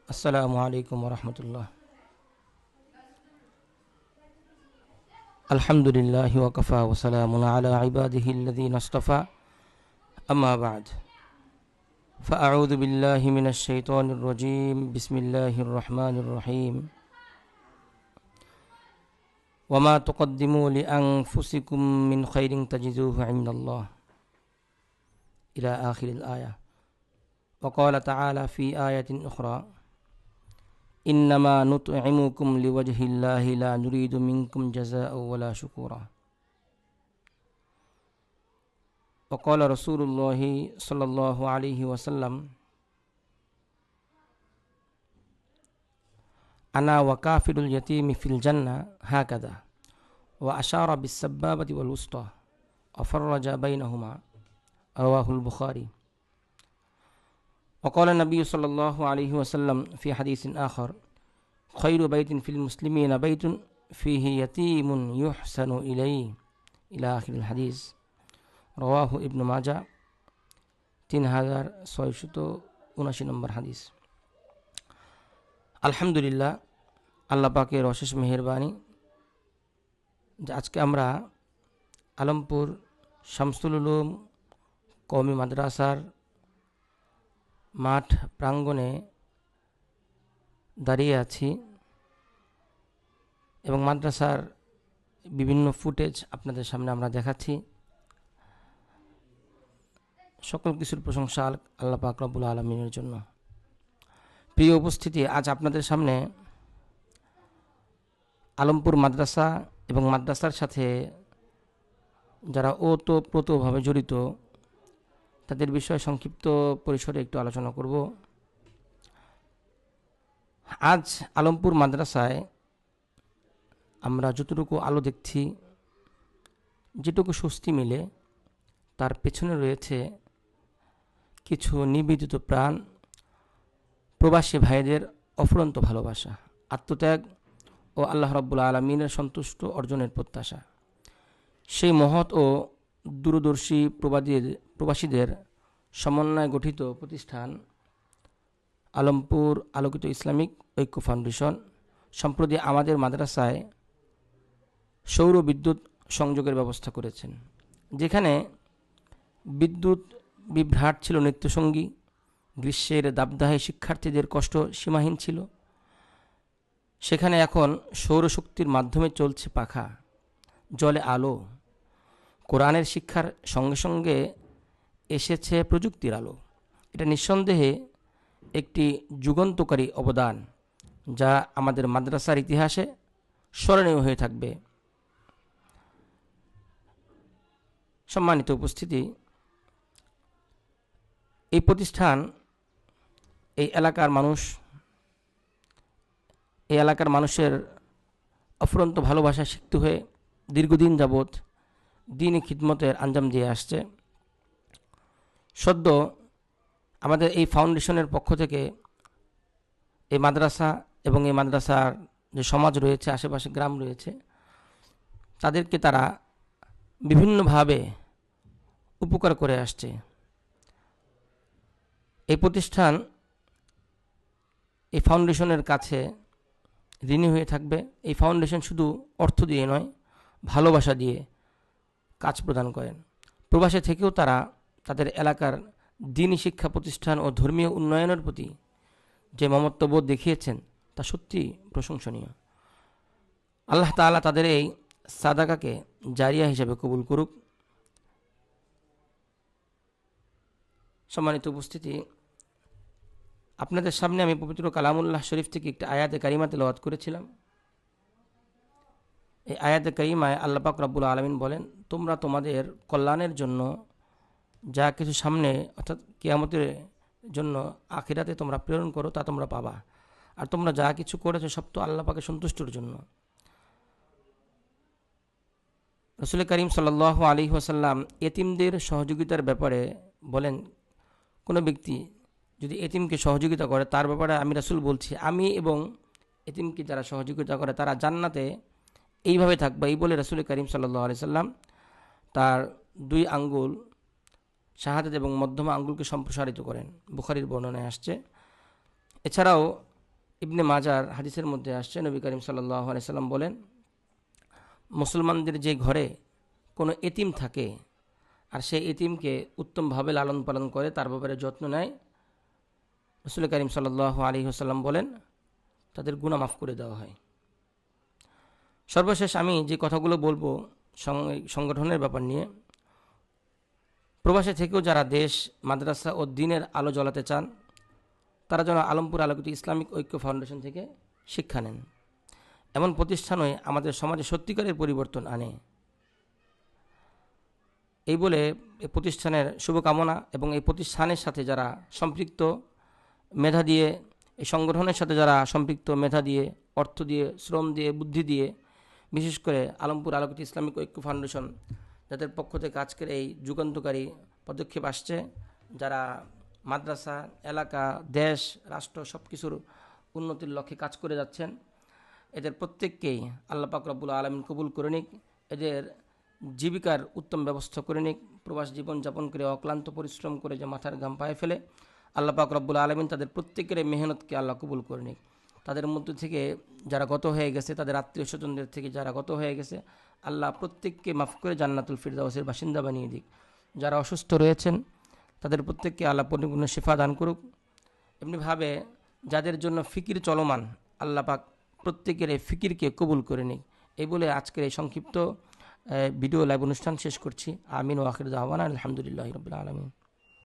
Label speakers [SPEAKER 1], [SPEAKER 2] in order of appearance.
[SPEAKER 1] আসসালামু আলাইকুম ওরহমতুল্লাহ। আলহামদুলিল্লাহি ওয়া কাফা ওয়া সালামুন আলা ইবাদিহিল্লাযীনা ইসতাফা, আম্মা বা'দ। ফাআউযু বিল্লাহি মিনাশ শাইতানির রাজীম। বিসমিল্লাহির রহমানির রহিম। ওয়া মা তুকদ্দিমু লিআনফুসিকুম মিন খাইরিন তাজিদুহু ইনদাল্লাহ, ইলা আখিরিল আয়া। ওয়া ক্বালা তাআলা ফি আয়াতিন উখরা, ইন্নামা নুত'iমুকুম লিওয়াজহিল্লাহি লা নুরিদু মিনকুম জাযাআ ওয়ালা শুকুরা। وقال رسول الله صلى الله عليه وسلم أنا وكافل اليتيم في الجنة هكذا، وأشار بالسبابة والوسطى وفرج بينهما، رواه البخاري. وقال النبي صلى الله عليه وسلم في حديث آخر: خير بيت في المسلمين بيت فيه يتيم يحسن إليه، إلى آخر الحديث، রওয়াহু ইবনু মাজা, 3679 নম্বর হাদিস। আলহামদুলিল্লাহ, আল্লাহ পাকের অশেষ মেহেরবানি যে আজকে আমরা আলমপুর শামসুল উলুম কওমি মাদ্রাসার মাঠ প্রাঙ্গণে দাঁড়িয়ে আছি এবং মাদ্রাসার বিভিন্ন ফুটেজ আপনাদের সামনে আমরা দেখাচ্ছি। সকল কিছুর প্রশংসা আল্লাহ পাক রব্বুল আলামিনের জন্য। প্রিয় উপস্থিতি, আজ আপনাদের সামনে আলমপুর মাদ্রাসা এবং মাদ্রাসার সাথে যারা ওতপ্রোতভাবে জড়িত তাদের বিষয়ে সংক্ষিপ্ত পরিসরে একটু আলোচনা করব। আজ আলমপুর মাদ্রাসায় আমরা যতটুকু আলো দেখছি, যেটুকু স্বস্তি মিলে, তার পেছনে রয়েছে কিছু নিবেদিত প্রাণ প্রবাসী ভাইদের অফুরন্ত ভালোবাসা, আত্মত্যাগ ও আল্লাহ রাব্বুল আলামিনের সন্তুষ্ট অর্জনের প্রত্যাশা। সেই মহৎ ও দূরদর্শী প্রবাসীদের সমন্বয়ে গঠিত প্রতিষ্ঠান আলমপুর আলোকিত ইসলামিক ঐক্য ফাউন্ডেশন সম্প্রতি আমাদের মাদ্রাসায় সৌর বিদ্যুৎ সংযোগের ব্যবস্থা করেছেন। যেখানে বিদ্যুৎ বিভ্রাট ছিল নিত্যসঙ্গী, গ্রীষ্মের দাবদাহে শিক্ষার্থীদের কষ্ট সীমাহীন ছিল, সেখানে এখন সৌরশক্তির মাধ্যমে চলছে পাখা, জলে আলো। কোরআনের শিক্ষার সঙ্গে সঙ্গে এসেছে প্রযুক্তির আলো। এটা নিঃসন্দেহে একটি যুগান্তকারী অবদান, যা আমাদের মাদ্রাসার ইতিহাসে স্মরণীয় হয়ে থাকবে। সম্মানিত উপস্থিতি, এই প্রতিষ্ঠান এই এলাকার মানুষের অফুরন্ত ভালোবাসা সিক্ত হয়ে দীর্ঘদিন যাবৎ দ্বীনি খিদমতের আঞ্জাম দিয়ে আসছে। সদ্য আমাদের এই ফাউন্ডেশনের পক্ষ থেকে এই মাদ্রাসা এবং এই মাদ্রাসার যে সমাজ রয়েছে, আশেপাশে গ্রাম রয়েছে, তাদেরকে তারা বিভিন্নভাবে উপকার করে আসছে। এই প্রতিষ্ঠান এই ফাউন্ডেশনের কাছে ঋণী হয়ে থাকবে। এই ফাউন্ডেশন শুধু অর্থ দিয়ে নয়, ভালোবাসা দিয়ে কাজ প্রদান করেন। প্রবাসে থেকেও তারা তাদের এলাকার দ্বীনি শিক্ষা প্রতিষ্ঠান ও ধর্মীয় উন্নয়নের প্রতি যে মমত্ববোধ দেখিয়েছেন তা সত্যি প্রশংসনীয়। আল্লাহ তাআলা তাদের এই সাদাকাকে জারিয়া হিসাবে কবুল করুক। সম্মানিত উপস্থিতি, আপনাদের সামনে আমি পবিত্র কালামুল্লাহ শরীফ থেকে একটি আয়াতে কারিমা তেলাওয়াত করেছিলাম। এই আয়াতে কারিমায় আল্লাহ পাক রব্বুল আলামিন বলেন, তোমরা তোমাদের কল্যাণের জন্য যা কিছু সামনে অর্থাৎ কিয়ামতের জন্য আখিরাতে তোমরা প্রেরণ করো তা তোমরা পাবা, আর তোমরা যা কিছু করেছো সব তো আল্লাহ পাকের সন্তুষ্টির জন্য। রাসূল করিম সাল্লাল্লাহু আলাইহি ওয়াসাল্লাম এতিমদের সহযোগিতার ব্যাপারে বলেন, কোনো ব্যক্তি যদি এতিমকে সহযোগিতা করে, তার ব্যাপারে আমি রাসূল বলছি, আমি এবং এতিমকে যারা সহযোগিতা করে তারা জান্নাতে এইভাবে থাকবে। এই বলে রাসূল করিম সাল্লাল্লাহু আলাইহি ওয়াসাল্লাম তার 2 আঙ্গুল শাহাদাত এবং মধ্যমা আঙ্গুলকে সম্প্রসারিত করেন। বুখারীর বর্ণনায় আসছে। এছাড়াও ইবনে মাজার হাদিসের মধ্যে আসছে, নবী করিম সাল্লাল্লাহু আলাইহি সাল্লাম বলেন, মুসলমানদের যে ঘরে কোনো এতিম থাকে আর সেই এতিমকে উত্তমভাবে লালন পালন করে, তার ব্যাপারে যত্ন নেয়, রাসূল করিম সাল্লাল্লাহু আলাইহি ওয়াসাল্লাম বলেন তাদের গুনাহ মাফ করে দেওয়া হয়। সর্বশেষ আমি যে কথাগুলো বলবো সংগঠনের ব্যাপার নিয়ে, প্রবাসে থেকেও যারা দেশ, মাদ্রাসা ও দ্বীনের আলো জ্বালাতে চান, তারা যেন আলমপুর আলোকিত ইসলামিক ঐক্য ফাউন্ডেশন থেকে শিক্ষা নেন। এমন প্রতিষ্ঠানই আমাদের সমাজে সত্যিকারের পরিবর্তন আনে। এই বলে এই প্রতিষ্ঠানের শুভকামনা এবং এই প্রতিষ্ঠানের সাথে যারা সম্পৃক্ত, মেধা দিয়ে, এই সংগঠনের সাথে যারা সম্পৃক্ত, মেধা দিয়ে, অর্থ দিয়ে, শ্রম দিয়ে, বুদ্ধি দিয়ে, বিশেষ করে আলমপুর আলোকিত ইসলামিক ঐক্য ফাউন্ডেশন যাদের পক্ষ থেকে আজকের এই যুগান্তকারী পদক্ষেপ আসছে, যারা মাদ্রাসা, এলাকা, দেশ, রাষ্ট্র সব কিছুর উন্নতির লক্ষ্যে কাজ করে যাচ্ছেন, এদের প্রত্যেককেই আল্লাহ পাক রব্বুল আলামিন কবুল করে নিক, এদের জীবিকার উত্তম ব্যবস্থা করে নিক। প্রবাস জীবন যাপন করে অক্লান্ত পরিশ্রম করে যে মাথার ঘাম পায়ে ফেলে, আল্লাহ পাক রব্বুল আলামিন তাদের প্রত্যেকের মেহনতকে আল্লাহ কবুল করে নিক। তাদের মধ্য থেকে যারা গত হয়ে গেছে, তাদের আত্মীয় স্বজনদের থেকে যারা গত হয়ে গেছে, আল্লাহ প্রত্যেককে মাফ করে জান্নাতুল ফিরদাউসের বাসিন্দা বানিয়ে দিক। যারা অসুস্থ রয়েছেন তাদের প্রত্যেককে আল্লাহ পরিপূর্ণ শিফা দান করুক। এমনিভাবে যাদের জন্য ফিকির চলমান, আল্লাহ পাক প্রত্যেকের এই ফিকিরকে কবুল করে নিক। এই বলে আজকের এই সংক্ষিপ্ত ভিডিও লাইভ অনুষ্ঠান শেষ করছি। আমিন ওয়া আখির দাওয়ানা আলহামদুলিল্লাহি রাব্বিল আলামিন।